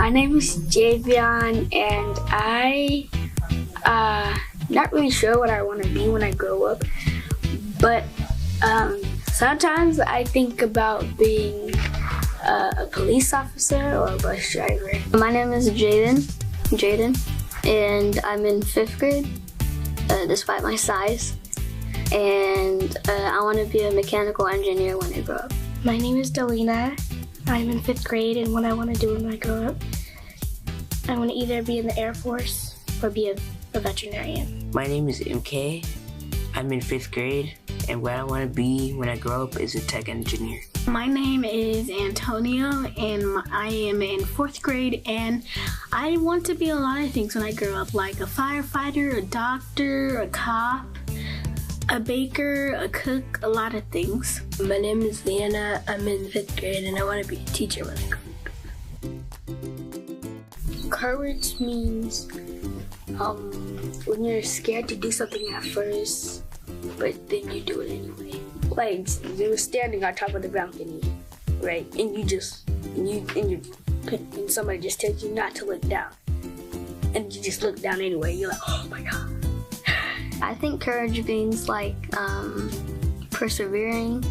My name is Javion, and I not really sure what I want to be when I grow up, but sometimes I think about being a police officer or a bus driver. My name is Jaden, and I'm in 5th grade, despite my size, and I want to be a mechanical engineer when I grow up. My name is Delina. I'm in 5th grade, and what I want to do when I grow up, I want to either be in the Air Force or be a veterinarian. My name is MK. I'm in 5th grade, and what I want to be when I grow up is a tech engineer. My name is Antonio, and I am in 4th grade, and I want to be a lot of things when I grow up, like a firefighter, a doctor, a cop, a baker, a cook, a lot of things. My name is Leanna. I'm in 5th grade, and I want to be a teacher when I grow up. Courage means when you're scared to do something at first, but then you do it anyway. Like they were standing on top of the balcony, right? And somebody just tells you not to look down, and you just look down anyway. You're like, oh my god. I think courage means like persevering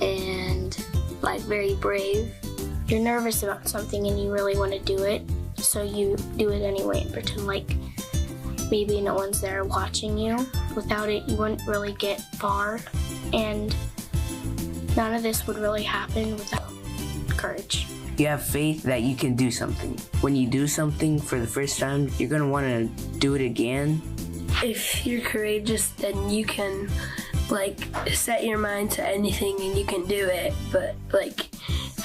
and like very brave. You're nervous about something and you really want to do it, so you do it anyway and pretend like maybe no one's there watching you. Without it, you wouldn't really get far, and none of this would really happen without courage. You have faith that you can do something. When you do something for the first time, you're going to want to do it again. If you're courageous, then you can set your mind to anything and you can do it. But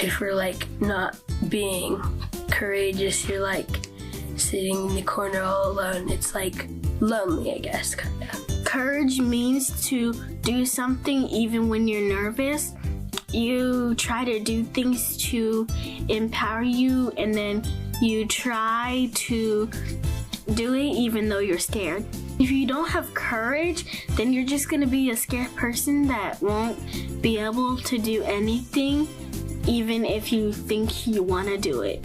if we're not being courageous, you're sitting in the corner all alone. It's lonely, I guess, kind of. Courage means to do something even when you're nervous. You try to do things to empower you, and then you try to do it even though you're scared. If you don't have courage, then you're just gonna be a scared person that won't be able to do anything, even if you think you wanna do it.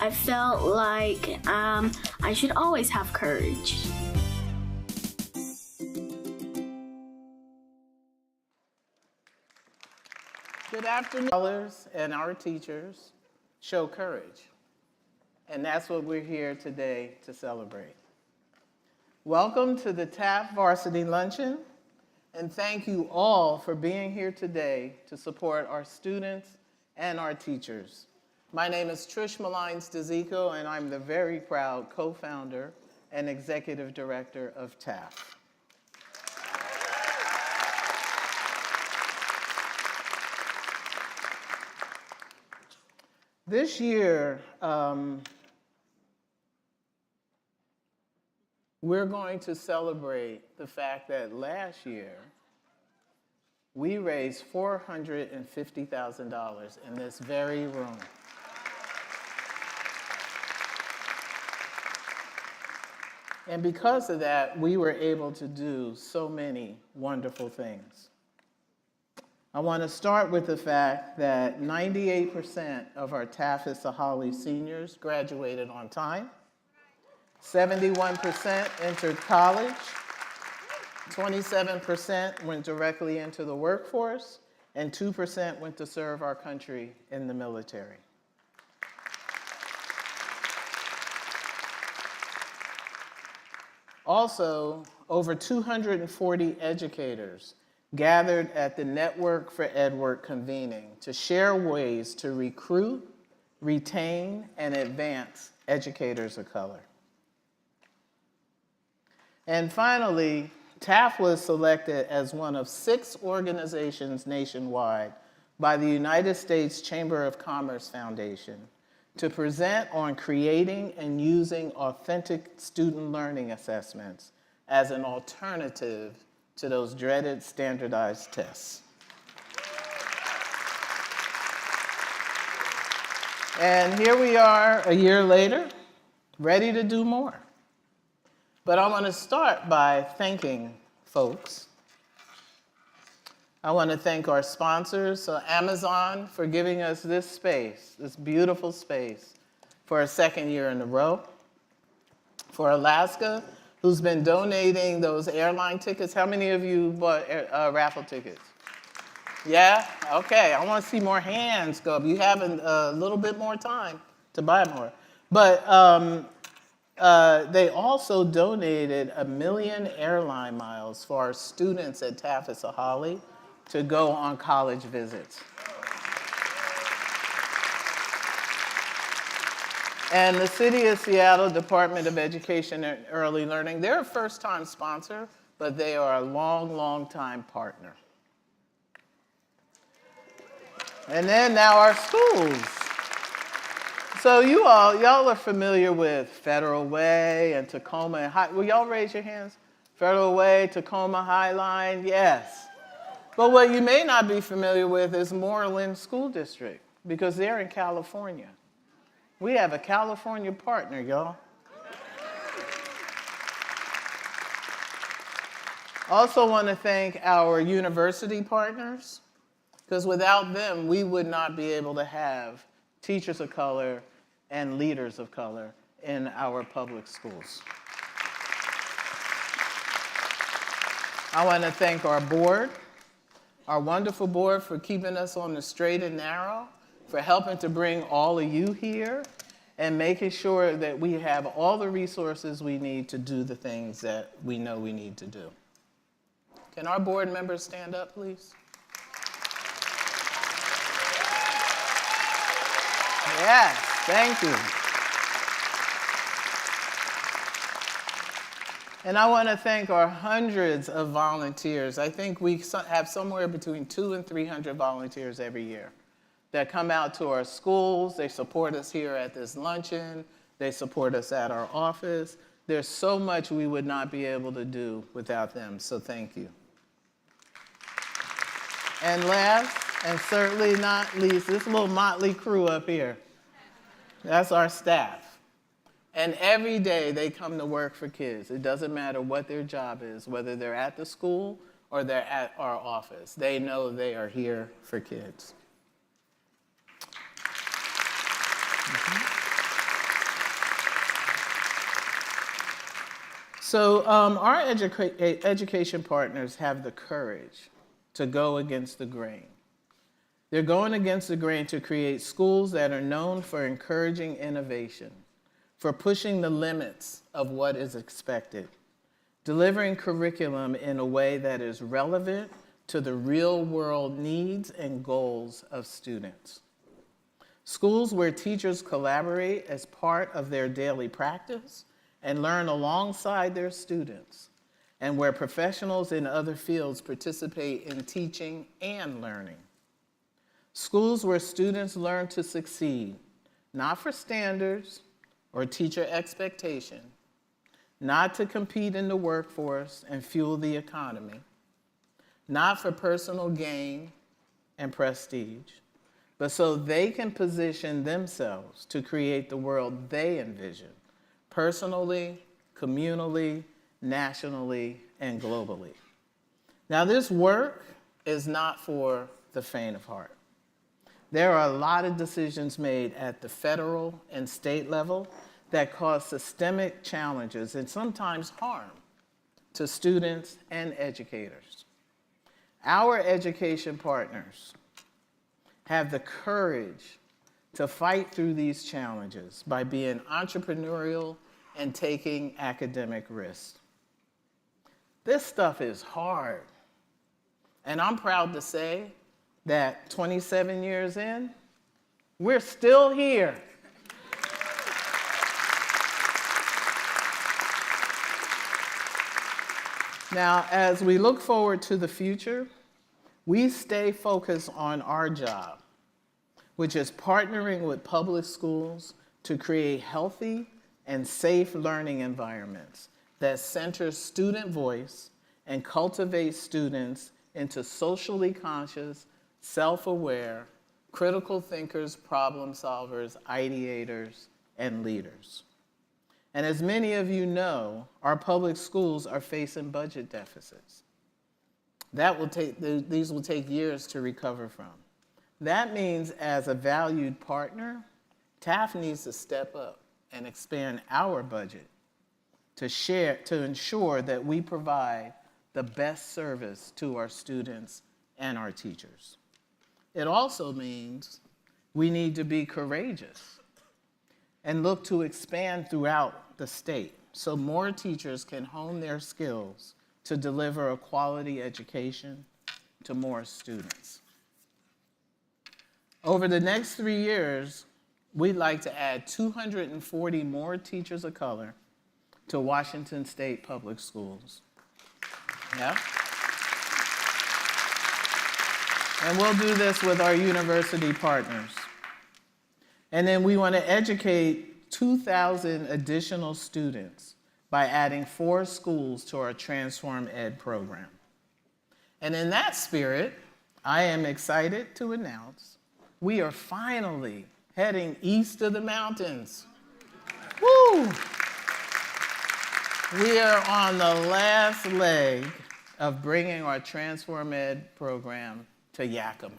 I felt like I should always have courage. Good afternoon. Scholars and our teachers show courage, and that's what we're here today to celebrate. Welcome to the TAF Varsity Luncheon, and thank you all for being here today to support our students and our teachers. My name is Trish Malines-DeZico, and I'm the very proud co-founder and executive director of TAF. This year, we're going to celebrate the fact that last year, we raised $450,000 in this very room. And because of that, we were able to do so many wonderful things. I want to start with the fact that 98% of our TAF Issahaali seniors graduated on time. 71% entered college, 27% went directly into the workforce, and 2% went to serve our country in the military. Also, over 240 educators gathered at the Network for EdWork convening to share ways to recruit, retain, and advance educators of color. And finally, TAF was selected as one of 6 organizations nationwide by the United States Chamber of Commerce Foundation to present on creating and using authentic student learning assessments as an alternative to those dreaded standardized tests. And here we are a year later, ready to do more. But I want to start by thanking folks. I want to thank our sponsors, so Amazon for giving us this space, this beautiful space, for a second year in a row. For Alaska, who's been donating those airline tickets. How many of you bought raffle tickets? Yeah? Okay, I want to see more hands go up. You have a little bit more time to buy more. But they also donated 1 million airline miles for our students at TAF at Sahali to go on college visits. And the City of Seattle Department of Education and Early Learning, they're a first-time sponsor, but they are a long, long-time partner. And then now our schools. So y'all are familiar with Federal Way and Tacoma and High. Will y'all raise your hands? Federal Way, Tacoma Highline, yes. But what you may not be familiar with is Moreland School District, because they're in California. We have a California partner, y'all. Also want to thank our university partners, because without them, we would not be able to have teachers of color and leaders of color in our public schools. I want to thank our board, our wonderful board, for keeping us on the straight and narrow, for helping to bring all of you here and making sure that we have all the resources we need to do the things that we know we need to do. Can our board members stand up, please? Yes, thank you. And I want to thank our hundreds of volunteers. I think we have somewhere between 200 and 300 volunteers every year that come out to our schools. They support us here at this luncheon. They support us at our office. There's so much we would not be able to do without them, so thank you. And last, and certainly not least, this little motley crew up here. That's our staff. And every day they come to work for kids. It doesn't matter what their job is, whether they're at the school or they're at our office. They know they are here for kids. So our education partners have the courage to go against the grain. They're going against the grain to create schools that are known for encouraging innovation, for pushing the limits of what is expected, delivering curriculum in a way that is relevant to the real world needs and goals of students. Schools where teachers collaborate as part of their daily practice and learn alongside their students, and where professionals in other fields participate in teaching and learning. Schools where students learn to succeed, not for standards or teacher expectation, not to compete in the workforce and fuel the economy, not for personal gain and prestige, but so they can position themselves to create the world they envision, personally, communally, nationally, and globally. Now, this work is not for the faint of heart. There are a lot of decisions made at the federal and state level that cause systemic challenges and sometimes harm to students and educators. Our education partners have the courage to fight through these challenges by being entrepreneurial and taking academic risks. This stuff is hard. And I'm proud to say that 27 years in, we're still here. Now, as we look forward to the future, we stay focused on our job, which is partnering with public schools to create healthy and safe learning environments that center student voice and cultivate students into socially conscious, self-aware, critical thinkers, problem solvers, ideators, and leaders. And as many of you know, our public schools are facing budget deficits. These will take years to recover from. That means, as a valued partner, TAF needs to step up and expand our budget to ensure that we provide the best service to our students and our teachers. It also means we need to be courageous and look to expand throughout the state so more teachers can hone their skills to deliver a quality education to more students. Over the next 3 years, we'd like to add 240 more teachers of color to Washington State Public Schools. Yeah? And we'll do this with our university partners. And then we want to educate 2,000 additional students by adding 4 schools to our Transform Ed program. And in that spirit, I am excited to announce we are finally heading east of the mountains. Woo! We are on the last leg of bringing our Transform Ed program to Yakima.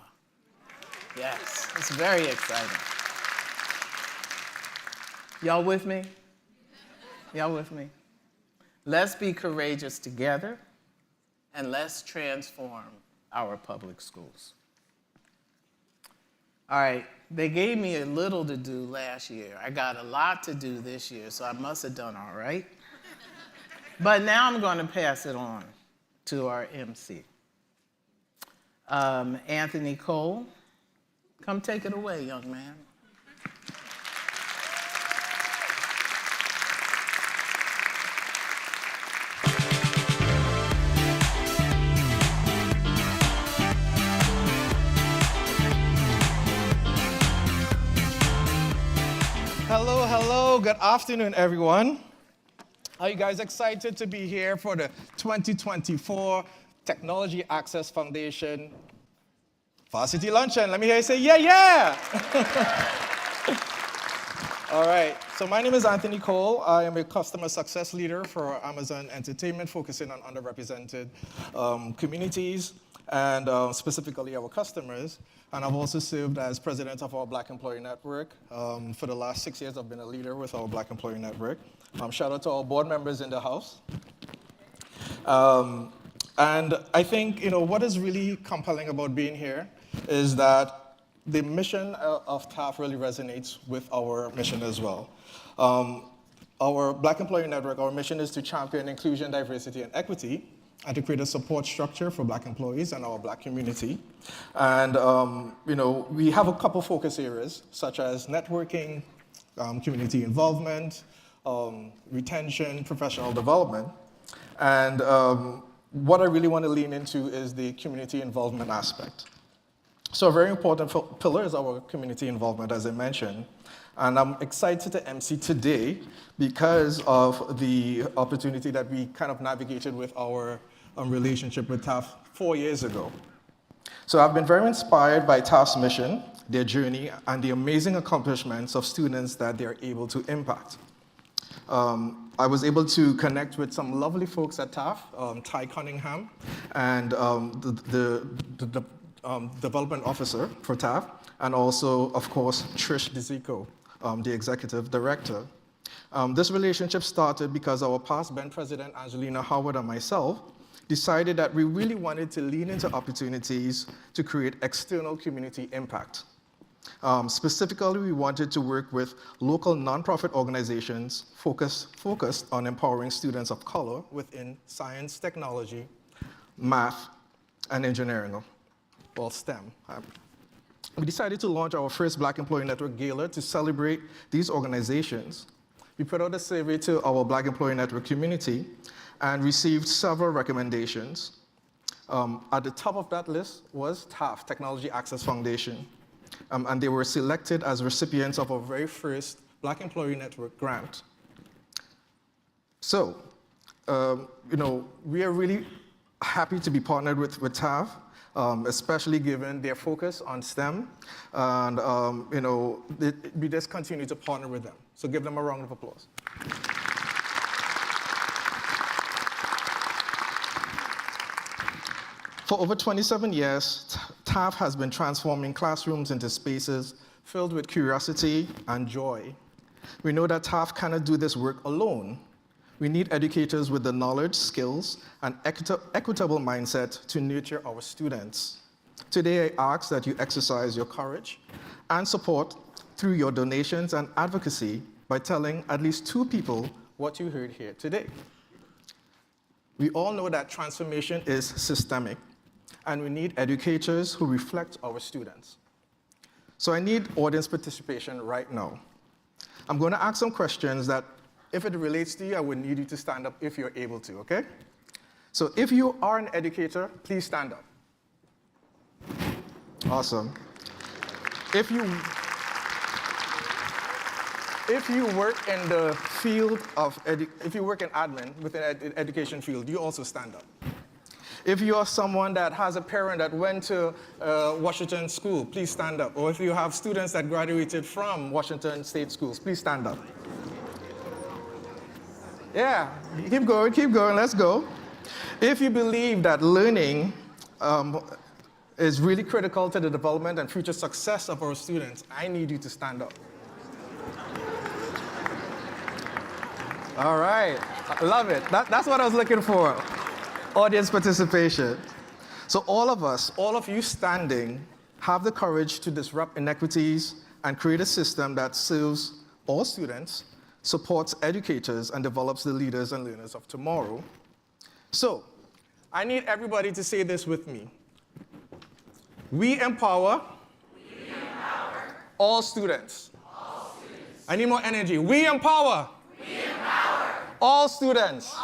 Yes, it's very exciting. Y'all with me? Y'all with me? Let's be courageous together, and let's transform our public schools. All right, they gave me a little to do last year. I got a lot to do this year, so I must have done all right. But now I'm going to pass it on to our MC. Anthony Cole, come take it away, young man. Hello, hello, good afternoon, everyone. Are you guys excited to be here for the 2024 Technology Access Foundation Varsity Luncheon? Let me hear you say, yeah, yeah! All right, so my name is Anthony Cole. I am a customer success leader for Amazon Entertainment, focusing on underrepresented communities and specifically our customers. And I've also served as president of our Black Employee Network. For the last 6 years, I've been a leader with our Black Employee Network. Shout out to our board members in the house. And I think, what is really compelling about being here is that the mission of TAF really resonates with our mission as well. Our Black Employee Network, our mission is to champion inclusion, diversity, and equity, and to create a support structure for Black employees and our Black community. And we have a couple focus areas, such as networking, community involvement, retention, professional development. And what I really want to lean into is the community involvement aspect. So a very important pillar is our community involvement, as I mentioned. And I'm excited to MC today because of the opportunity that we kind of navigated with our relationship with TAF 4 years ago. So I've been very inspired by TAF's mission, their journey, and the amazing accomplishments of students that they're able to impact. I was able to connect with some lovely folks at TAF, Ty Cunningham, and the development officer for TAF, and also, of course, Trish DeZico, the executive director. This relationship started because our past band president, Angelina Howard, and myself decided that we really wanted to lean into opportunities to create external community impact. Specifically, we wanted to work with local nonprofit organizations focused on empowering students of color within science, technology, math, and engineering, well, STEM. We decided to launch our first Black Employee Network Gala to celebrate these organizations. We put out a survey to our Black Employee Network community and received several recommendations. At the top of that list was TAF, Technology Access Foundation. And they were selected as recipients of our very first Black Employee Network grant. So, we are really happy to be partnered with TAF, especially given their focus on STEM. And, we just continue to partner with them. So give them a round of applause. For over 27 years, TAF has been transforming classrooms into spaces filled with curiosity and joy. We know that TAF cannot do this work alone. We need educators with the knowledge, skills, and equitable mindset to nurture our students. Today, I ask that you exercise your courage and support through your donations and advocacy by telling at least 2 people what you heard here today. We all know that transformation is systemic, and we need educators who reflect our students. So I need audience participation right now. I'm going to ask some questions that, if it relates to you, I would need you to stand up if you're able to, okay? So if you are an educator, please stand up. Awesome. If you work in the field of, if you work in admin within the education field, you also stand up. If you are someone that has a parent that went to Washington School, please stand up. Or if you have students that graduated from Washington State Schools, please stand up. Yeah, keep going, let's go. If you believe that learning is really critical to the development and future success of our students, I need you to stand up. All right, I love it. That's what I was looking for, audience participation. So all of us, all of you standing, have the courage to disrupt inequities and create a system that serves all students, supports educators, and develops the leaders and learners of tomorrow. So I need everybody to say this with me. We empower, all students. I need more energy. We empower, all students.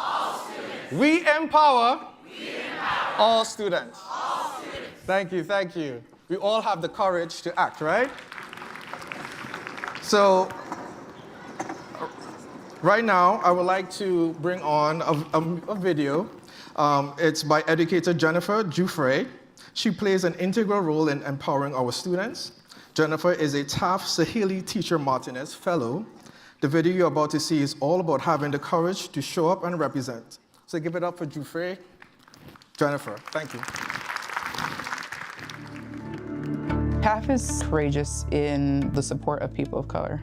We empower, all students. Thank you, thank you. We all have the courage to act, right? So right now, I would like to bring on a video. It's by educator Jennifer Giuffre. She plays an integral role in empowering our students. Jennifer is a TAF Saheli Teacher Martinez Fellow. The video you're about to see is all about having the courage to show up and represent. So give it up for Giuffre. Jennifer, thank you. TAF is courageous in the support of people of color.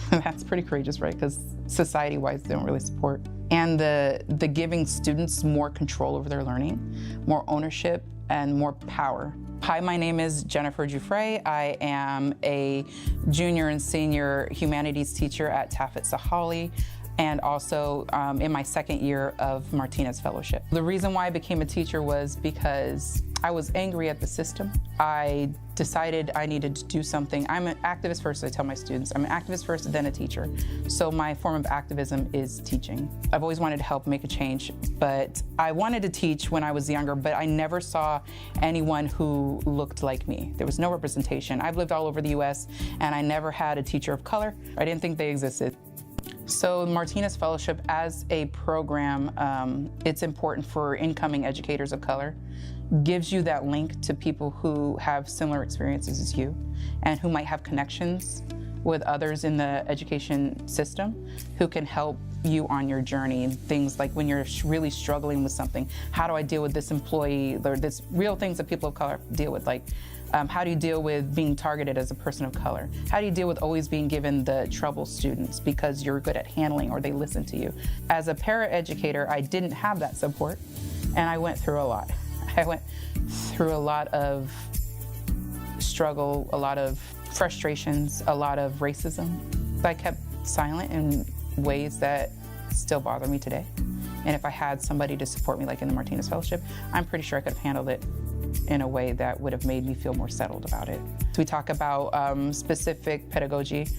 That's pretty courageous, right? Because society-wise, they don't really support. And the giving students more control over their learning, more ownership, and more power. Hi, my name is Jennifer Giuffre. I am a junior and senior humanities teacher at TAF at Sahali, and also in my 2nd year of Martinez Fellowship. The reason why I became a teacher was because I was angry at the system. I decided I needed to do something. I'm an activist first, I tell my students. I'm an activist first, then a teacher. So my form of activism is teaching. I've always wanted to help make a change, but I wanted to teach when I was younger, but I never saw anyone who looked like me. There was no representation. I've lived all over the US, and I never had a teacher of color. I didn't think they existed. So Martinez Fellowship as a program, it's important for incoming educators of color. Gives you that link to people who have similar experiences as you and who might have connections with others in the education system who can help you on your journey. Things like when you're really struggling with something, how do I deal with this employee, or this real things that people of color deal with, like how do you deal with being targeted as a person of color? How do you deal with always being given the trouble students because you're good at handling or they listen to you? As a paraeducator, I didn't have that support, and I went through a lot. I went through a lot of struggle, a lot of frustrations, a lot of racism. I kept silent in ways that still bother me today. And if I had somebody to support me, like in the Martinez Fellowship, I'm pretty sure I could have handled it in a way that would have made me feel more settled about it. We talk about specific pedagogy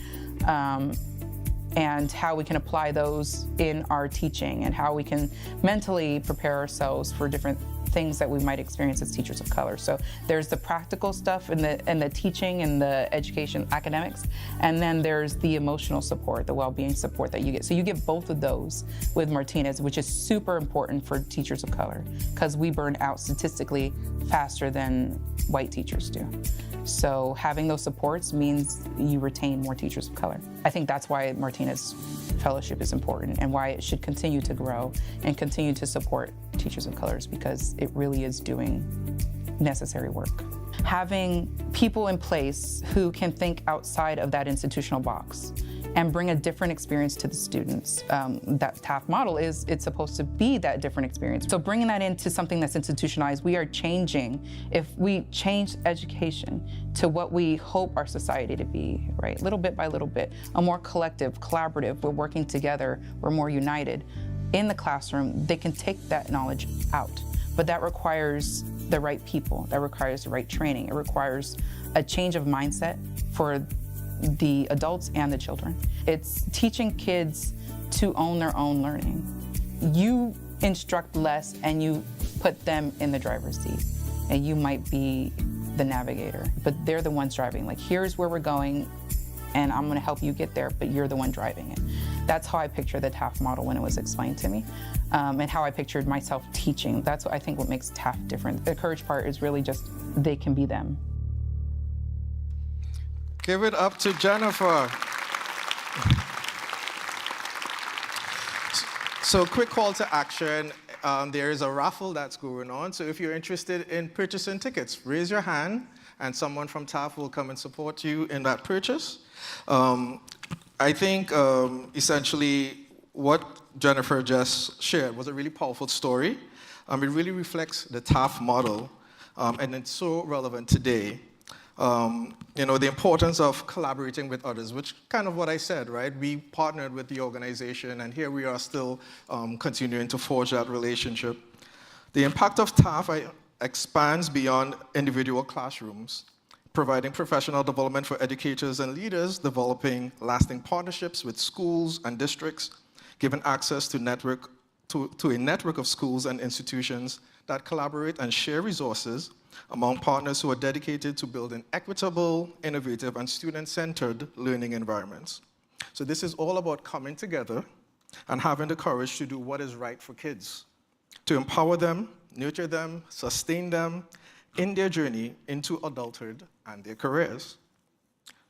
and how we can apply those in our teaching and how we can mentally prepare ourselves for different things that we might experience as teachers of color. So there's the practical stuff and the teaching and the education academics, and then there's the emotional support, the well-being support that you get. So you get both of those with Martinez, which is super important for teachers of color because we burn out statistically faster than white teachers do. So having those supports means you retain more teachers of color. I think that's why Martinez Fellowship is important and why it should continue to grow and continue to support teachers of colors, because it really is doing necessary work. having people in place who can think outside of that institutional box and bring a different experience to the students. That TAF model it's supposed to be that different experience. So bringing that into something that's institutionalized, we are changing. If we change education to what we hope our society to be, right? Little bit by little bit, a more collective, collaborative, we're working together, we're more united. In the classroom, they can take that knowledge out. But that requires the right people, that requires the right training. It requires a change of mindset for the adults and the children. It's teaching kids to own their own learning. You instruct less and you put them in the driver's seat, and you might be the navigator, but they're the ones driving. Like, here's where we're going, and I'm gonna help you get there, but you're the one driving it. That's how I picture the TAF model when it was explained to me, and how I pictured myself teaching. That's what I think what makes TAF different. The courage part is really just they can be them. Give it up to Jennifer. So quick call to action. There is a raffle that's going on. So if you're interested in purchasing tickets, raise your hand and someone from TAF will come and support you in that purchase. I think essentially what Jennifer just shared was a really powerful story. It really reflects the TAF model, and it's so relevant today. The importance of collaborating with others, which kind of what I said, right? We partnered with the organization, and here we are still continuing to forge that relationship. The impact of TAF expands beyond individual classrooms, providing professional development for educators and leaders, developing lasting partnerships with schools and districts, giving access to a network of schools and institutions that collaborate and share resources among partners who are dedicated to building equitable, innovative, and student-centered learning environments. So this is all about coming together and having the courage to do what is right for kids, to empower them, nurture them, sustain them in their journey into adulthood and their careers.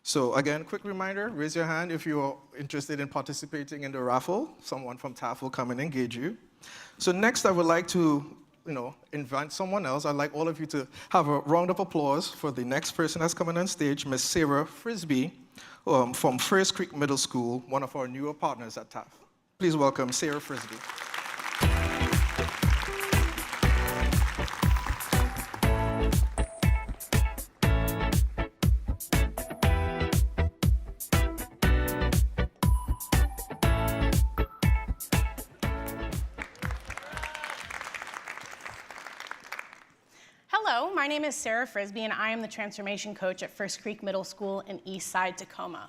So again, quick reminder, raise your hand if you're interested in participating in the raffle. Someone from TAF will come and engage you. So next, I would like to invite someone else. I'd like all of you to have a round of applause for the next person that's coming on stage, Ms. Sarah Frisbee from First Creek Middle School, one of our newer partners at TAF. Please welcome Sarah Frisbee. Hello, my name is Sarah Frisbee, and I am the transformation coach at First Creek Middle School in Eastside Tacoma.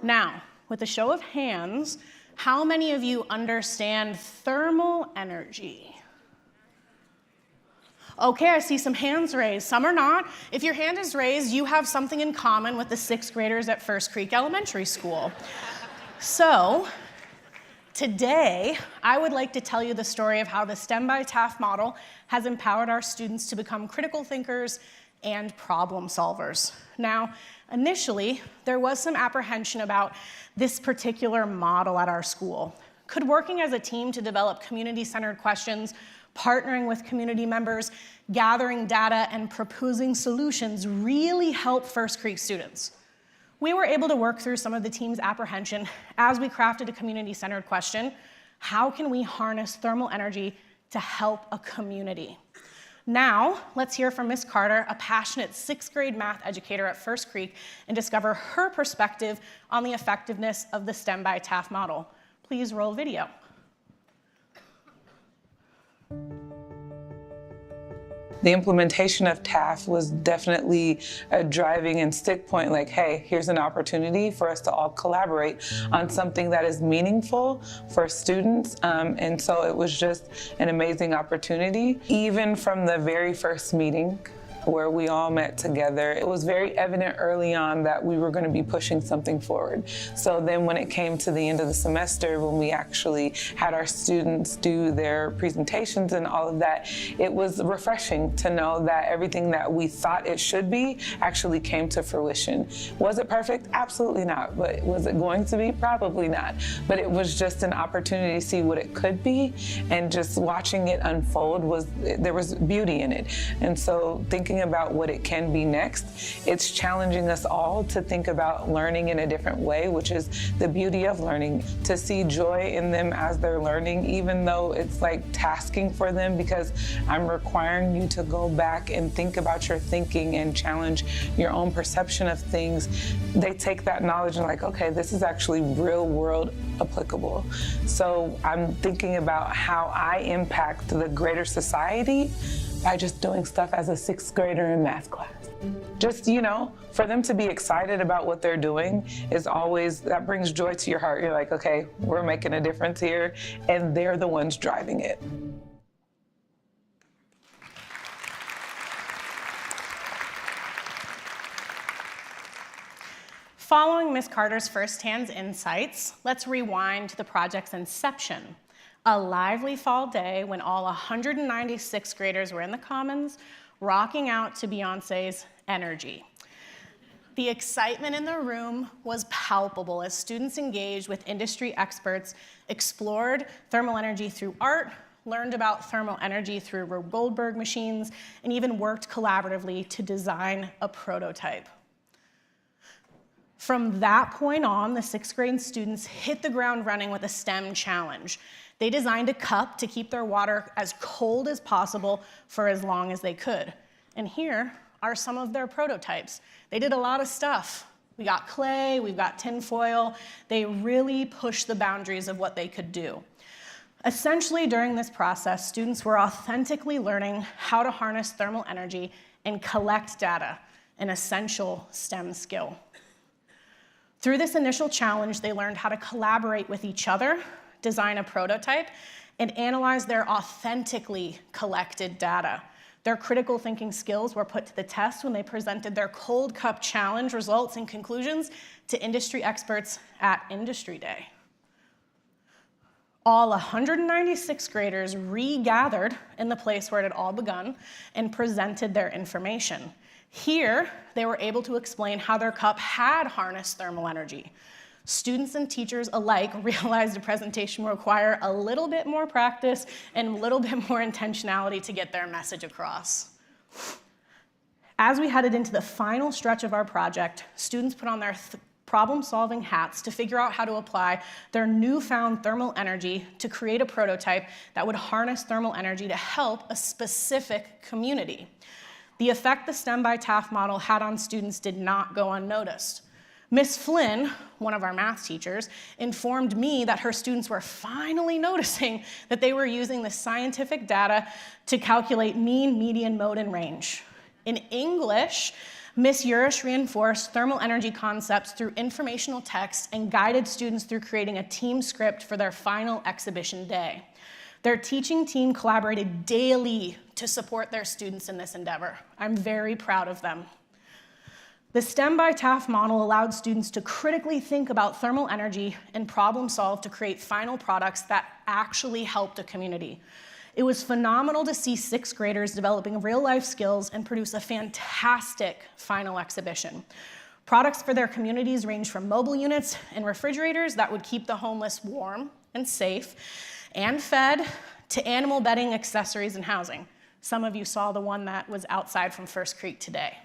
Now, with a show of hands, how many of you understand thermal energy? Okay, I see some hands raised. Some are not. If your hand is raised, you have something in common with the 6th graders at First Creek Elementary School. So, today, I would like to tell you the story of how the STEM by TAF model has empowered our students to become critical thinkers and problem solvers. Now, initially, there was some apprehension about this particular model at our school. Could working as a team to develop community-centered questions, partnering with community members, gathering data, and proposing solutions really help First Creek students? We were able to work through some of the team's apprehension as we crafted a community-centered question: how can we harness thermal energy to help a community? Now, let's hear from Ms. Carter, a passionate 6th grade math educator at First Creek, and discover her perspective on the effectiveness of the STEM by TAF model. Please roll video. The implementation of TAF was definitely a driving and stick point, like, hey, here's an opportunity for us to all collaborate on something that is meaningful for students. And so it was just an amazing opportunity. Even from the very first meeting where we all met together, it was very evident early on that we were going to be pushing something forward. So then when it came to the end of the semester, when we actually had our students do their presentations and all of that, it was refreshing to know that everything that we thought it should be actually came to fruition. Was it perfect? Absolutely not. But was it going to be? Probably not. But it was just an opportunity to see what it could be, and just watching it unfold there was beauty in it. And so thinking thinking about what it can be next. It's challenging us all to think about learning in a different way, which is the beauty of learning, to see joy in them as they're learning, even though it's like tasking for them, because I'm requiring you to go back and think about your thinking and challenge your own perception of things. They take that knowledge and like, okay, this is actually real world applicable. So I'm thinking about how I impact the greater society by just doing stuff as a 6th grader in math class. Just, you know, for them to be excited about what they're doing is always, that brings joy to your heart. You're like, okay, we're making a difference here, and they're the ones driving it. Following Ms. Carter's firsthand insights, let's rewind to the project's inception. A lively fall day when all 196 graders were in the Commons, rocking out to Beyonce's Energy. The excitement in the room was palpable as students engaged with industry experts, explored thermal energy through art, learned about thermal energy through Rube Goldberg machines, and even worked collaboratively to design a prototype. From that point on, the 6th grade students hit the ground running with a STEM challenge. They designed a cup to keep their water as cold as possible for as long as they could. And here are some of their prototypes. They did a lot of stuff. We got clay, we've got tin foil. They really pushed the boundaries of what they could do. Essentially, during this process, students were authentically learning how to harness thermal energy and collect data, an essential STEM skill. Through this initial challenge, they learned how to collaborate with each other, design a prototype, and analyze their authentically collected data. Their critical thinking skills were put to the test when they presented their cold cup challenge results and conclusions to industry experts at Industry Day. All 196 graders regathered in the place where it had all begun and presented their information. Here, they were able to explain how their cup had harnessed thermal energy. Students and teachers alike realized a presentation would require a little bit more practice and a little bit more intentionality to get their message across. As we headed into the final stretch of our project, students put on their problem-solving hats to figure out how to apply their newfound thermal energy to create a prototype that would harness thermal energy to help a specific community. The effect the STEM by TAF model had on students did not go unnoticed. Ms. Flynn, one of our math teachers, informed me that her students were finally noticing that they were using the scientific data to calculate mean, median, mode, and range. In English, Ms. Urish reinforced thermal energy concepts through informational text and guided students through creating a team script for their final exhibition day. Their teaching team collaborated daily to support their students in this endeavor. I'm very proud of them. The STEM by TAF model allowed students to critically think about thermal energy and problem solve to create final products that actually helped a community. It was phenomenal to see 6th graders developing real-life skills and produce a fantastic final exhibition. Products for their communities range from mobile units and refrigerators that would keep the homeless warm and safe and fed, to animal bedding, accessories, and housing. Some of you saw the one that was outside from First Creek today.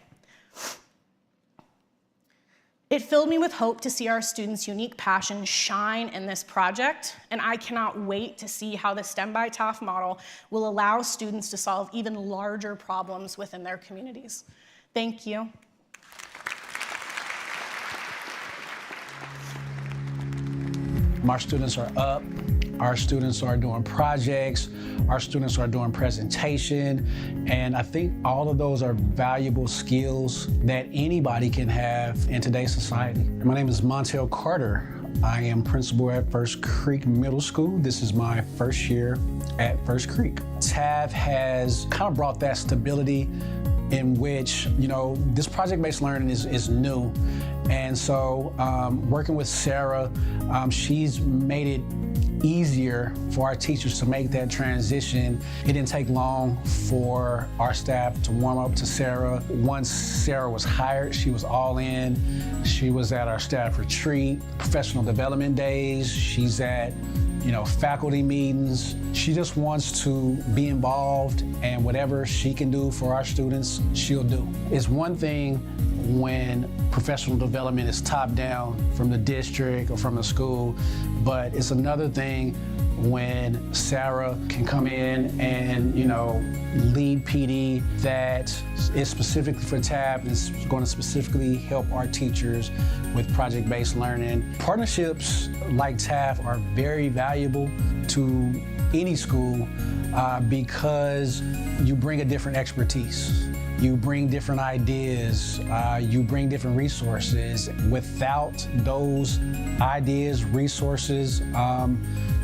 It filled me with hope to see our students' unique passion shine in this project, and I cannot wait to see how the STEM by TAF model will allow students to solve even larger problems within their communities. Thank you. Our students are up. Our students are doing projects, our students are doing presentation, and I think all of those are valuable skills that anybody can have in today's society. My name is Montel Carter. I am principal at First Creek Middle School. This is my first year at First Creek. TAF has kind of brought that stability in which, you know, this project-based learning is new. And so working with Sarah, she's made it easier for our teachers to make that transition. It didn't take long for our staff to warm up to Sarah. Once Sarah was hired, she was all in. She was at our staff retreat, professional development days. She's at faculty meetings. She just wants to be involved, and whatever she can do for our students, she'll do. It's one thing when professional development is top down from the district or from the school, but it's another thing when Sarah can come in and, lead PD that is specifically for TAF, is going to specifically help our teachers with project-based learning. Partnerships like TAF are very valuable to any school because you bring a different expertise. You bring different ideas, you bring different resources. Without those ideas, resources,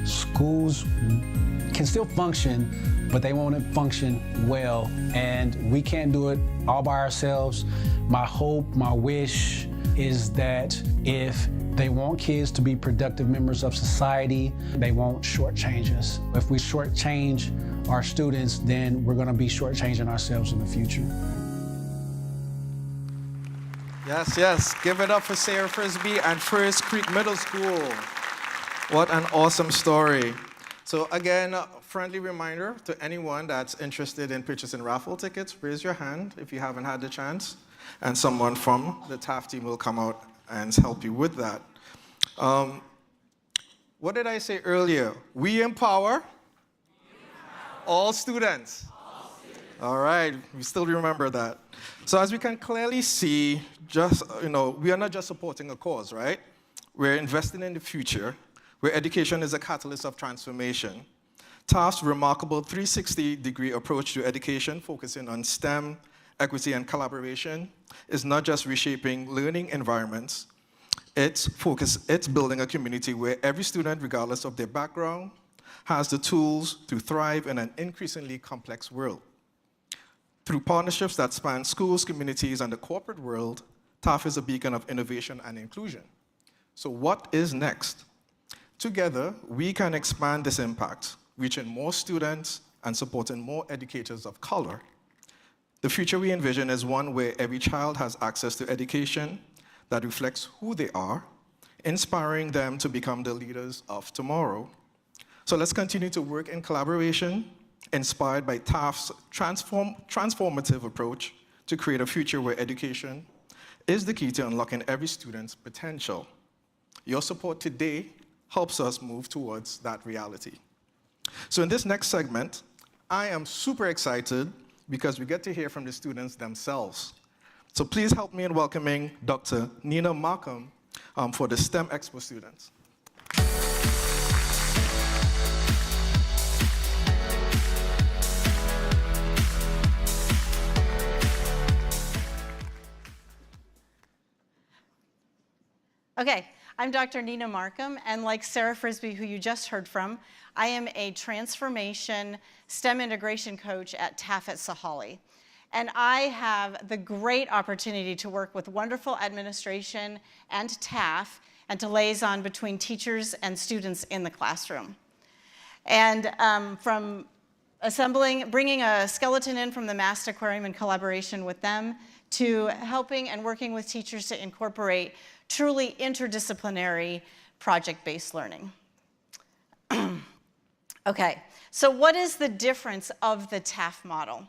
schools can still function, but they won't function well. And we can't do it all by ourselves. My hope, my wish is that if they want kids to be productive members of society, they won't shortchange us. If we shortchange our students, then we're gonna be shortchanging ourselves in the future. Yes. Give it up for Sarah Frisbee and First Creek Middle School. What an awesome story. So again, friendly reminder to anyone that's interested in purchasing raffle tickets, raise your hand if you haven't had the chance, and someone from the TAF team will come out and help you with that. What did I say earlier? We empower all students. All right, we still remember that. So as we can clearly see, we are not just supporting a cause, right? We're investing in the future, where education is a catalyst of transformation. TAF's remarkable 360-degree approach to education, focusing on STEM, equity, and collaboration, is not just reshaping learning environments, it's building a community where every student, regardless of their background, has the tools to thrive in an increasingly complex world. Through partnerships that span schools, communities, and the corporate world, TAF is a beacon of innovation and inclusion. So what is next? Together, we can expand this impact, reaching more students and supporting more educators of color. The future we envision is one where every child has access to education that reflects who they are, inspiring them to become the leaders of tomorrow. So let's continue to work in collaboration, inspired by TAF's transformative approach to create a future where education is the key to unlocking every student's potential. Your support today helps us move towards that reality. So in this next segment, I am super excited because we get to hear from the students themselves. So please help me in welcoming Dr. Nina Markham for the STEM Expo students. Okay, I'm Dr. Nina Markham, and like Sarah Frisbee, who you just heard from, I am a transformation STEM integration coach at TAF at Sahali. And I have the great opportunity to work with wonderful administration and TAF and to liaison between teachers and students in the classroom. And from bringing a skeleton in from the Mast Aquarium in collaboration with them, to helping and working with teachers to incorporate truly interdisciplinary project-based learning. Okay, so what is the difference of the TAF model?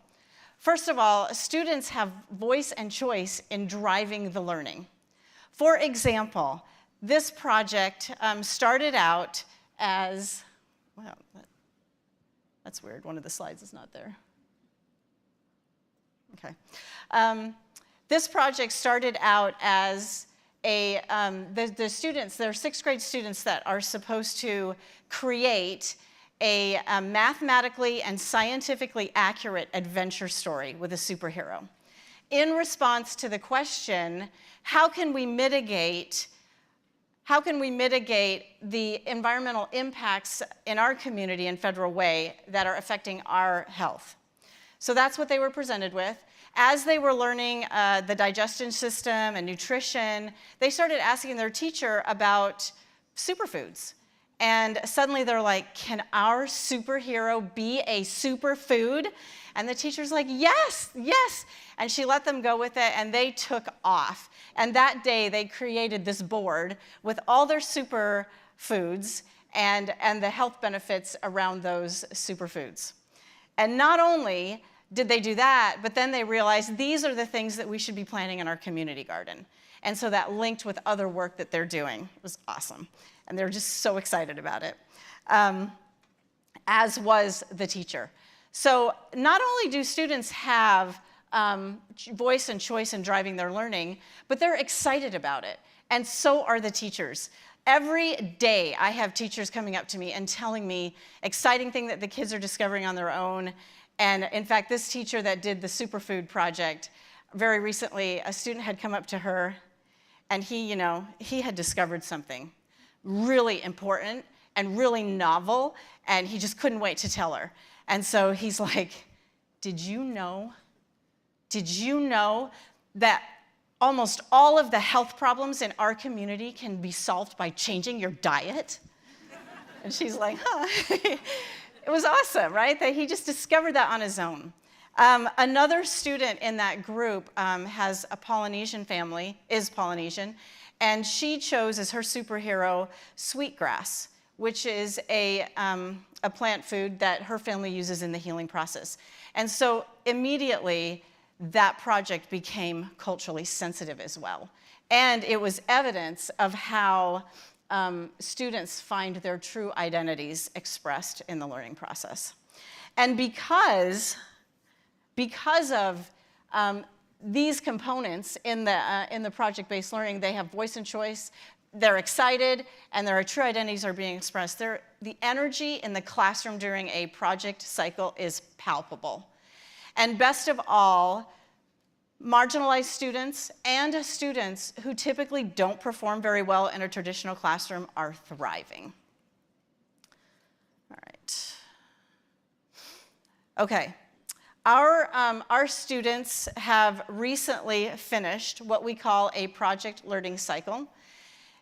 First of all, students have voice and choice in driving the learning. For example, this project started out as, well, that's weird, one of the slides is not there. Okay. This project started out as the students, they're 6th grade students that are supposed to create a mathematically and scientifically accurate adventure story with a superhero. In response to the question, how can we mitigate the environmental impacts in our community in Federal Way that are affecting our health? So that's what they were presented with. As they were learning the digestion system and nutrition, they started asking their teacher about superfoods. And suddenly they're like, can our superhero be a superfood? And the teacher's like, yes, yes. And she let them go with it, and they took off. And that day, they created this board with all their superfoods and the health benefits around those superfoods. And not only did they do that, but then they realized these are the things that we should be planting in our community garden. And so that linked with other work that they're doing. It was awesome. And they're just so excited about it, as was the teacher. So not only do students have voice and choice in driving their learning, but they're excited about it. And so are the teachers. Every day I have teachers coming up to me and telling me exciting thing that the kids are discovering on their own. And in fact, this teacher that did the superfood project, very recently, a student had come up to her and he had discovered something really important and really novel, and he just couldn't wait to tell her. And so he's like, did you know that almost all of the health problems in our community can be solved by changing your diet? And she's like, huh. It was awesome, right? That he just discovered that on his own. Another student in that group has a Polynesian family, is Polynesian, and she chose as her superhero sweetgrass, which is a plant food that her family uses in the healing process. And so immediately, that project became culturally sensitive as well. And it was evidence of how students find their true identities expressed in the learning process. And because of these components in the project-based learning, they have voice and choice, they're excited, and their true identities are being expressed. The energy in the classroom during a project cycle is palpable. And best of all, marginalized students and students who typically don't perform very well in a traditional classroom are thriving. All right. Okay. Our students have recently finished what we call a project learning cycle.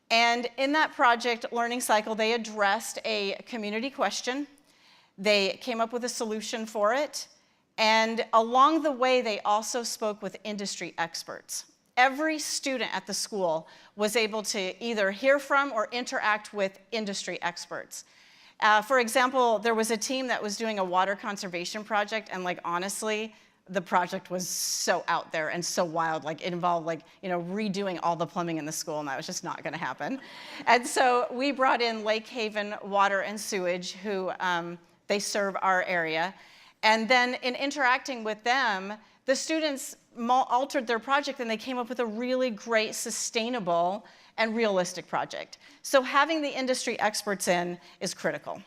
And in that project learning cycle, they addressed a community question. They came up with a solution for it. And along the way, they also spoke with industry experts. Every student at the school was able to either hear from or interact with industry experts. For example, there was a team that was doing a water conservation project, and honestly, the project was so out there and so wild. It involved redoing all the plumbing in the school, and that was just not going to happen. And so we brought in Lake Haven Water and Sewage, who they serve our area. And then in interacting with them, the students altered their project and they came up with a really great, sustainable, and realistic project. So having the industry experts in is critical.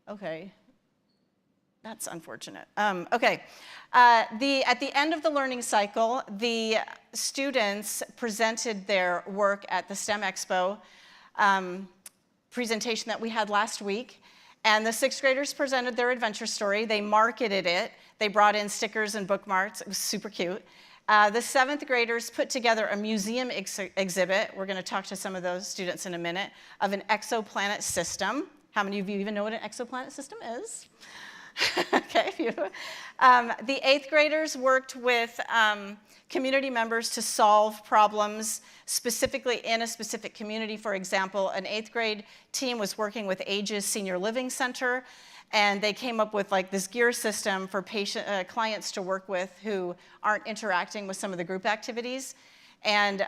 Okay, that's unfortunate. Okay, at the end of the learning cycle, the students presented their work at the STEM Expo presentation that we had last week, and the 6th graders presented their adventure story. They marketed it. They brought in stickers and bookmarks. It was super cute. The 7th graders put together a museum exhibit. We're going to talk to some of those students in a minute, of an exoplanet system. How many of you even know what an exoplanet system is? Okay, a few. The 8th graders worked with community members to solve problems specifically in a specific community. For example, an 8th grade team was working with Ages Senior Living Center, and they came up with this gear system for clients to work with who aren't interacting with some of the group activities. And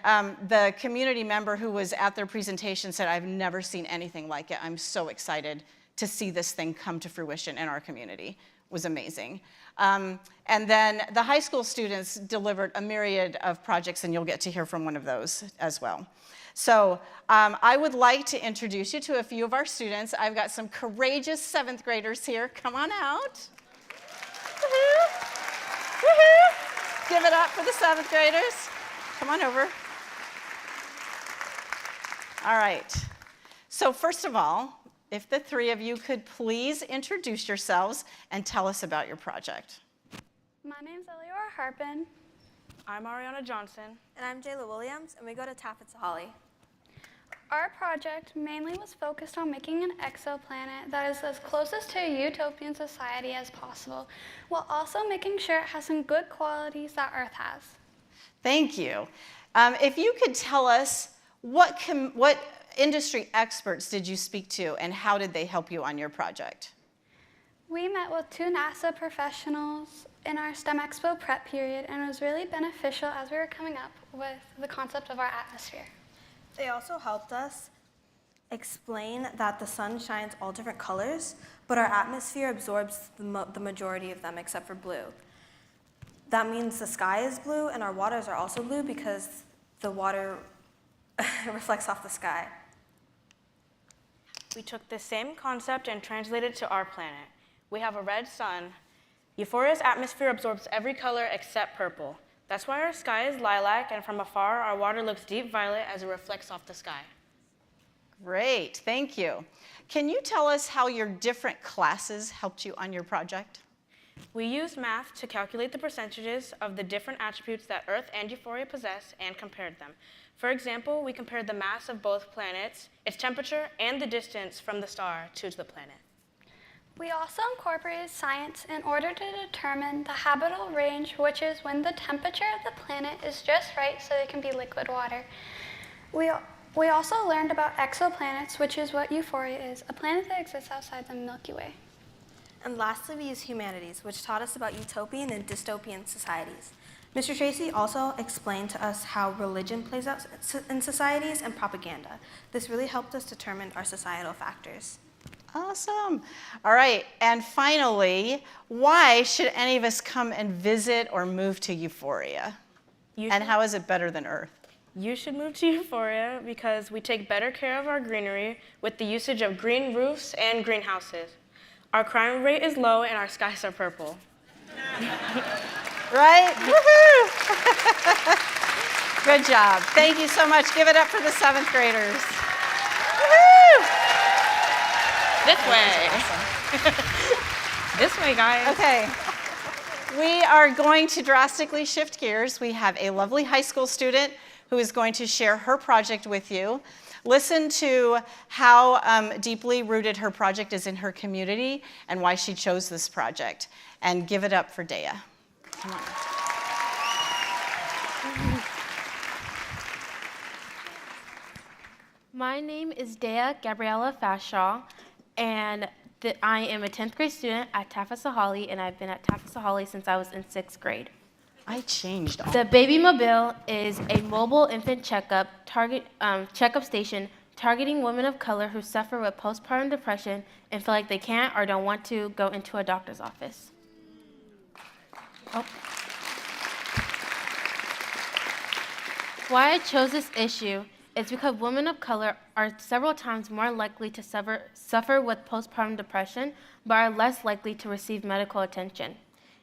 the community member who was at their presentation said, I've never seen anything like it. I'm so excited to see this thing come to fruition in our community. It was amazing. And then the high school students delivered a myriad of projects, and you'll get to hear from one of those as well. So I would like to introduce you to a few of our students. I've got some courageous 7th graders here. Come on out. Woohoo! Woohoo! Give it up for the 7th graders. Come on over. All right. So first of all, if the 3 of you could please introduce yourselves and tell us about your project. My name's Eliora Harpin. I'm Ariana Johnson. And I'm Jayla Williams, and we go to TAF at Sahali. Our project mainly was focused on making an exoplanet that is as closest to a utopian society as possible, while also making sure it has some good qualities that Earth has. Thank you. If you could tell us What industry experts did you speak to, and how did they help you on your project? We met with 2 NASA professionals in our STEM Expo prep period, and it was really beneficial as we were coming up with the concept of our atmosphere. They also helped us explain that the sun shines all different colors, but our atmosphere absorbs the majority of them except for blue. That means the sky is blue and our waters are also blue because the water reflects off the sky. We took the same concept and translated it to our planet. We have a red sun. Euphoria's atmosphere absorbs every color except purple. That's why our sky is lilac, and from afar, our water looks deep violet as it reflects off the sky. Great, thank you. Can you tell us how your different classes helped you on your project? We used math to calculate the percentages of the different attributes that Earth and Euphoria possess and compared them. For example, we compared the mass of both planets, its temperature, and the distance from the star to the planet. We also incorporated science in order to determine the habitable range, which is when the temperature of the planet is just right so it can be liquid water. We also learned about exoplanets, which is what Euphoria is, a planet that exists outside the Milky Way. And lastly, we used humanities, which taught us about utopian and dystopian societies. Mr. Tracy also explained to us how religion plays out in societies and propaganda. This really helped us determine our societal factors. Awesome. All right, and finally, why should any of us come and visit or move to Euphoria? And how is it better than Earth? You should move to Euphoria because we take better care of our greenery with the usage of green roofs and greenhouses. Our crime rate is low and our skies are purple. Right? Woohoo! Good job. Thank you so much. Give it up for the 7th graders. Woohoo! This way. This way, guys. Okay. We are going to drastically shift gears. We have a lovely high school student who is going to share her project with you. Listen to how deeply rooted her project is in her community and why she chose this project. And give it up for Dea. Come on. My name is Dea Gabriella Fashaw, and I am a 10th grade student at TAF at Sahali, and I've been at TAF at Sahali since I was in 6th grade. I changed all. The Baby Mobile is a mobile infant checkup station targeting women of color who suffer with postpartum depression and feel like they can't or don't want to go into a doctor's office. Oh. Why I chose this issue is because women of color are several times more likely to suffer with postpartum depression, but are less likely to receive medical attention.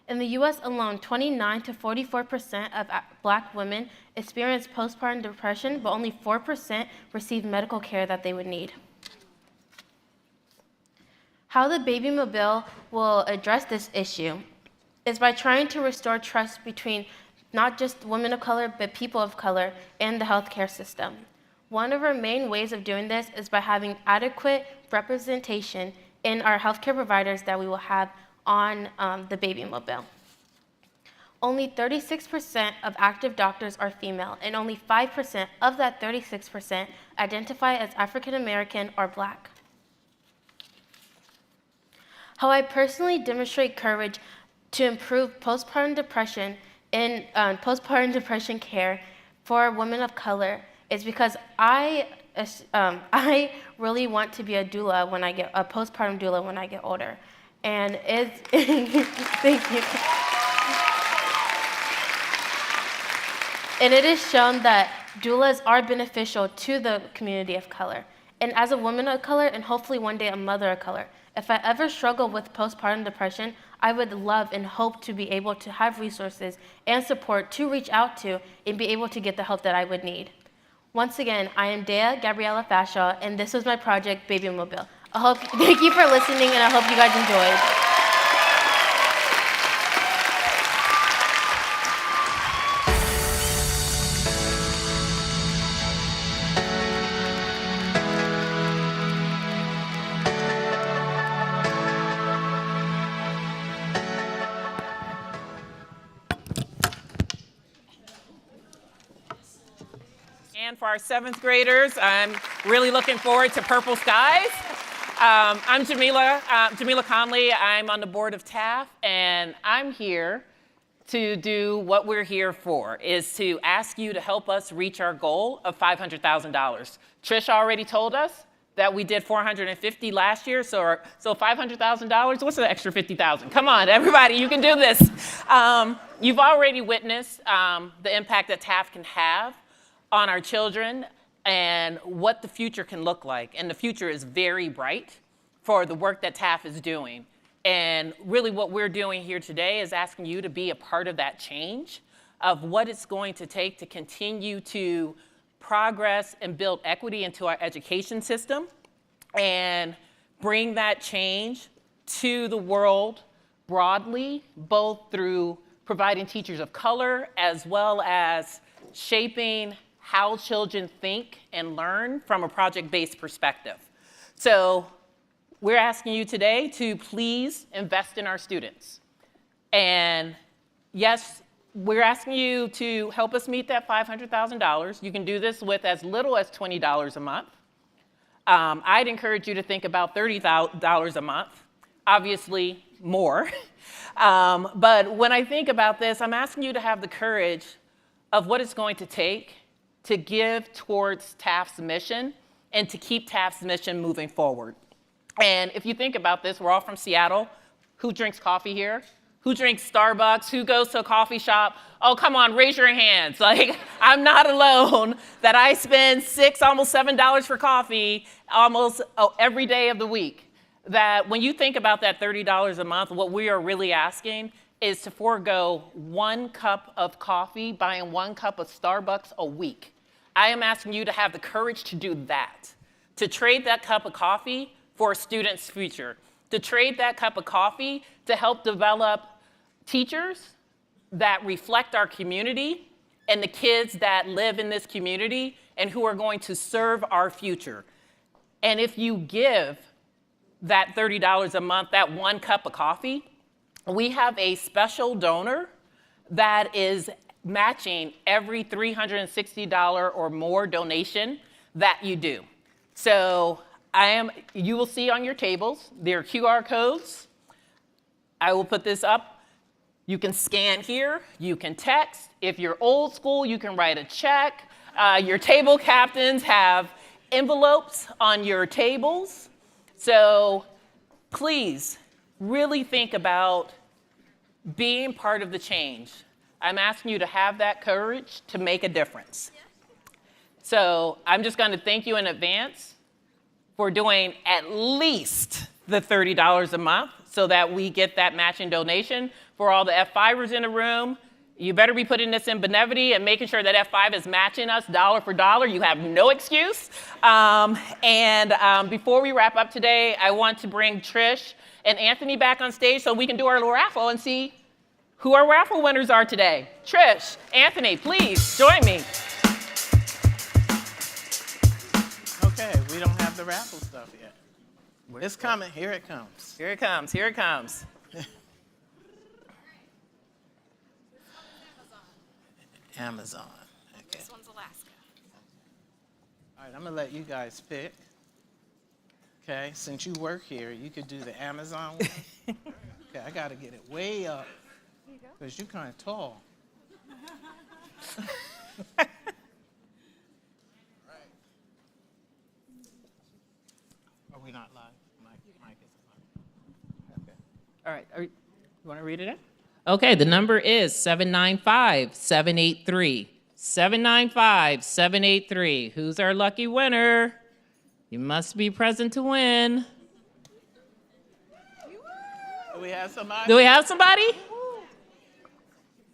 In the U.S. alone, 29 to 44% of Black women experience postpartum depression, but only 4% receive medical care that they would need. How the Baby Mobile will address this issue is by trying to restore trust between not just women of color, but people of color and the healthcare system. One of our main ways of doing this is by having adequate representation in our healthcare providers that we will have on the Baby Mobile. Only 36% of active doctors are female, and only 5% of that 36% identify as African American or Black. How I personally demonstrate courage to improve postpartum depression in postpartum depression care for women of color is because I really want to be a doula when I get a postpartum doula when I get older. And it's, thank you. And it is shown that doulas are beneficial to the community of color. And as a woman of color, and hopefully one day a mother of color, if I ever struggle with postpartum depression, I would love and hope to be able to have resources and support to reach out to and be able to get the help that I would need. Once again, I am Dea Gabriella Fashaw, and this was my project, Baby Mobile. Thank you for listening, and I hope you guys enjoyed. hand for our 7th graders. I'm really looking forward to Purple Skies. I'm Jamila Conley. I'm on the board of TAF, and I'm here to do what we're here for, is to ask you to help us reach our goal of $500,000. Trish already told us that we did 450 last year, so $500,000, what's the extra 50,000? Come on, everybody, you can do this. You've already witnessed the impact that TAF can have on our children and what the future can look like. And the future is very bright for the work that TAF is doing. And really what we're doing here today is asking you to be a part of that change of what it's going to take to continue to progress and build equity into our education system and bring that change to the world broadly, both through providing teachers of color as well as shaping how children think and learn from a project-based perspective. So we're asking you today to please invest in our students. And yes, we're asking you to help us meet that $500,000. You can do this with as little as $20 a month. I'd encourage you to think about $30 a month, obviously more. But when I think about this, I'm asking you to have the courage of what it's going to take to give towards TAF's mission and to keep TAF's mission moving forward. And if you think about this, we're all from Seattle. Who drinks coffee here? Who drinks Starbucks? Who goes to a coffee shop? Oh, come on, raise your hands. Like, I'm not alone that I spend $6, almost $7 for coffee almost every day of the week. That when you think about that $30 a month, what we are really asking is to forego 1 cup of coffee, buying 1 cup of Starbucks a week. I am asking you to have the courage to do that, to trade that cup of coffee for a student's future, to trade that cup of coffee to help develop teachers that reflect our community and the kids that live in this community and who are going to serve our future. And if you give that $30 a month, that 1 cup of coffee, we have a special donor that is matching every $360 or more donation that you do. So you will see on your tables, there are QR codes. I will put this up. You can scan here, you can text. If you're old school, you can write a check. Your table captains have envelopes on your tables. So please really think about being part of the change. I'm asking you to have that courage to make a difference. So I'm just going to thank you in advance for doing at least the $30 a month so that we get that matching donation. For all the F5ers in the room, you better be putting this in Benevity and making sure that F5 is matching us dollar for dollar. You have no excuse. Before we wrap up today, I want to bring Trish and Anthony back on stage so we can do our little raffle and see who our raffle winners are today. Trish, Anthony, please join me. Okay, we don't have the raffle stuff yet. It's coming. Here it comes. Here it comes. Here it comes. Amazon. Okay. This one's Alaska. All right, I'm going to let you guys pick. Okay, since you work here, you could do the Amazon one. Okay, I got to get it way up because you're kind of tall. Are we not live? Mike is live. Okay. All right, you want to read it in? Okay, the number is 795-783. 795-783. Who's our lucky winner? You must be present to win. Do we have somebody? Do we have somebody?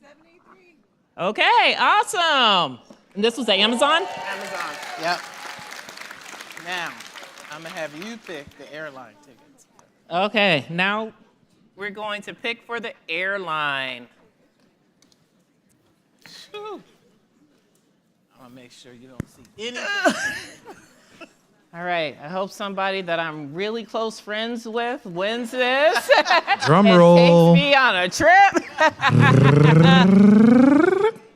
783. Okay, awesome. And this was at Amazon? Amazon, yep. Now, I'm going to have you pick the airline tickets. Okay, now we're going to pick for the airline. Whew. I'm going to make sure you don't see anything. All right, I hope somebody that I'm really close friends with wins this. Drum roll. Takes me on a trip.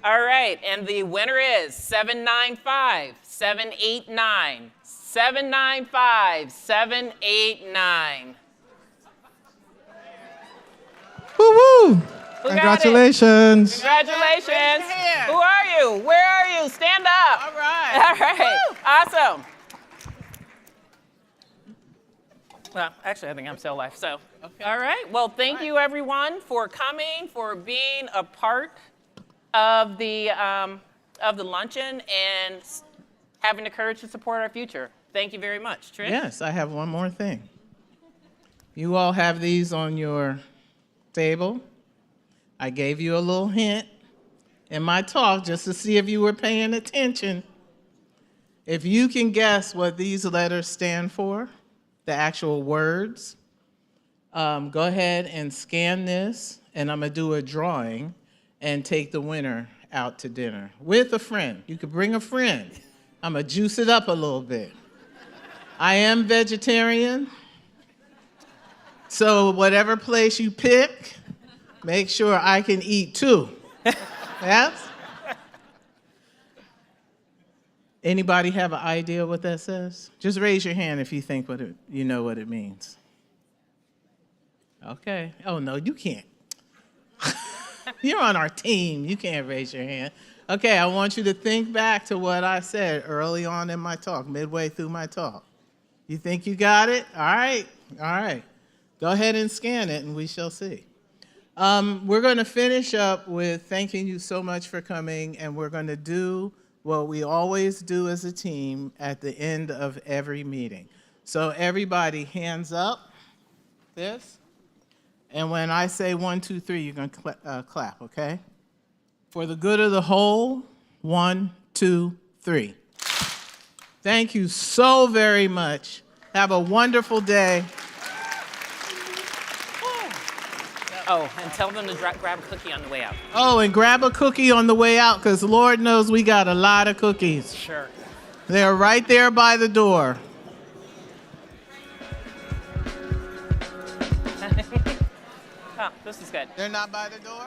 All right, and the winner is 795, 789, 795, 789. Woo-woo! Who Congratulations. Congratulations. Who are you? Where are you? Stand up. All right. All right. Awesome. Well, actually, I think I'm still alive. So, all right. Well, thank you, everyone, for coming, for being a part of the luncheon and having the courage to support our future. Thank you very much. Trish? Yes, I have one more thing. You all have these on your table. I gave you a little hint in my talk just to see if you were paying attention. If you can guess what these letters stand for, the actual words, go ahead and scan this, and I'm going to do a drawing and take the winner out to dinner with a friend. You could bring a friend. I'm going to juice it up a little bit. I am vegetarian, so whatever place you pick, make sure I can eat too. Yes? Anybody have an idea what that says? Just raise your hand if you think you know what it means. Okay. Oh, no, you can't. You're on our team. You can't raise your hand. Okay, I want you to think back to what I said early on in my talk, midway through my talk. You think you got it? All right. All right. Go ahead and scan it, and we shall see. We're going to finish up with thanking you so much for coming, and we're going to do what we always do as a team at the end of every meeting. So everybody, hands up, this. And when I say 1, 2, 3, you're going to clap, okay? For the good of the whole, 1, 2, 3. Thank you so very much. Have a wonderful day. Oh, and tell them to grab a cookie on the way out. Oh, and grab a cookie on the way out, because Lord knows we got a lot of cookies. Sure. They're right there by the door. Oh, this is good. They're not by the door?